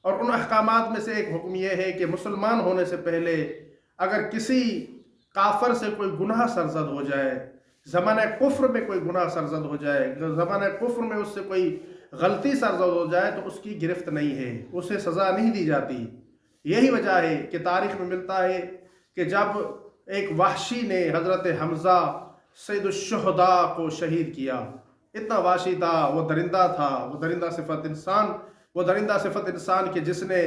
اور ان احکامات میں سے ایک حکم یہ ہے کہ مسلمان ہونے سے پہلے اگر کسی کافر سے کوئی گناہ سرزد ہو جائے، زمانہ کفر میں کوئی گناہ سرزد ہو جائے، زمانہ کفر میں اس سے کوئی غلطی سرزد ہو جائے تو اس کی گرفت نہیں ہے، اسے سزا نہیں دی جاتی۔ یہی وجہ ہے کہ تاریخ میں ملتا ہے کہ جب ایک وحشی نے حضرت حمزہ سید الشہداء کو شہید کیا، اتنا وحشی تھا، وہ درندہ تھا، وہ درندہ صفت انسان کے جس نے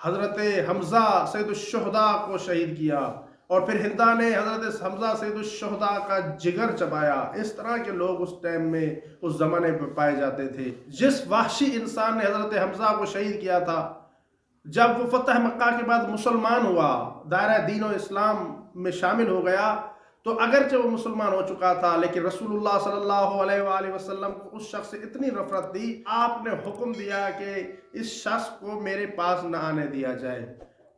حضرت حمزہ سید الشہداء کو شہید کیا، اور پھر ہندا نے حضرت حمزہ سید الشہداء کا جگر چبایا۔ اس طرح کے لوگ اس ٹائم میں اس زمانے پہ پائے جاتے تھے۔ جس وحشی انسان نے حضرت حمزہ کو شہید کیا تھا، جب وہ فتح مکہ کے بعد مسلمان ہوا، دائرہ دین و اسلام میں شامل ہو گیا، تو اگرچہ وہ مسلمان ہو چکا تھا لیکن رسول اللہ صلی اللہ علیہ وآلہ وسلم کو اس شخص سے اتنی نفرت دی، آپ نے حکم دیا کہ اس شخص کو میرے پاس نہ آنے دیا جائے،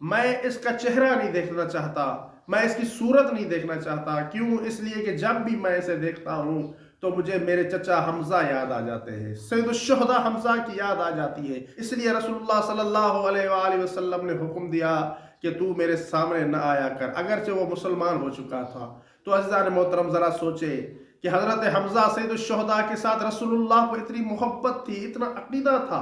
میں اس کا چہرہ نہیں دیکھنا چاہتا، میں اس کی صورت نہیں دیکھنا چاہتا۔ کیوں؟ اس لیے کہ جب بھی میں اسے دیکھتا ہوں تو مجھے میرے چچا حمزہ یاد آ جاتے ہیں، سید الشہداء حمزہ کی یاد آ جاتی ہے۔ اس لیے رسول اللہ صلی اللہ علیہ وآلہ وسلم نے حکم دیا کہ تو میرے سامنے نہ آیا کر، اگرچہ وہ مسلمان ہو چکا تھا۔ تو عزیزان محترم ذرا سوچے کہ حضرت حمزہ سید الشہداء کے ساتھ رسول اللہ کو اتنی محبت تھی، اتنا عقیدہ تھا،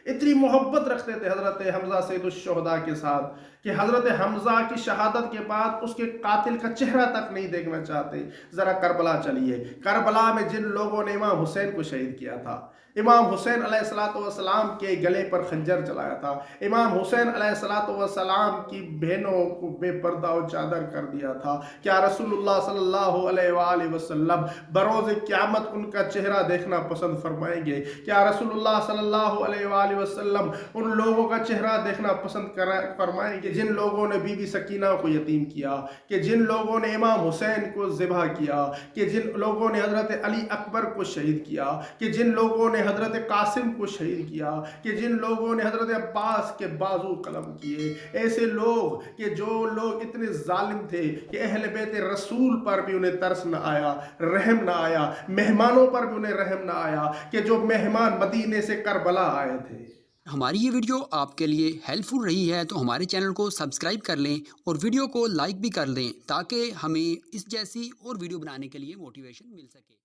اتنی محبت رکھتے تھے حضرت حمزہ سید الشہداء کے ساتھ کہ حضرت حمزہ کی شہادت کے بعد اس کے قاتل کا چہرہ تک نہیں دیکھنا چاہتے۔ ذرا کربلا چلیے، کربلا میں جن لوگوں نے امام حسین کو شہید کیا تھا، امام حسین علیہ السلام کے گلے پر خنجر چلایا تھا، امام حسین علیہ السلام کی بہنوں کو بے پردہ و چادر کر دیا تھا، کیا رسول اللہ صلی اللہ علیہ وآلہ وسلم بروز قیامت ان کا چہرہ دیکھنا پسند فرمائیں گے؟ کیا رسول اللہ صلی اللہ علیہ وآلہ وسلم ان لوگوں کا چہرہ دیکھنا پسند فرمائیں گے جن لوگوں نے بی بی سکینہ کو یتیم کیا، کہ جن لوگوں نے امام حسین کو ذبح کیا، کہ جن لوگوں نے حضرت علی اکبر کو شہید کیا، کہ جن لوگوں نے حضرت قاسم کو شہید کیا، کہ جن لوگوں نے حضرت عباس کے بازو قلم کیے؟ ایسے لوگ کہ جو لوگ اتنے ظالم تھے کہ اہل بیت رسول پر بھی انہیں ترس نہ آیا، رحم نہ آیا، مہمانوں پر بھی انہیں رحم نہ آیا، کہ جو مہمان مدینے سے کربلا آئے تھے۔ ہماری یہ ویڈیو آپ کے لیے ہیلپ فل رہی ہے تو ہمارے چینل کو سبسکرائب کر لیں اور ویڈیو کو لائک بھی کر دیں تاکہ ہمیں اس جیسی اور ویڈیو بنانے کے لیے موٹیویشن مل سکے۔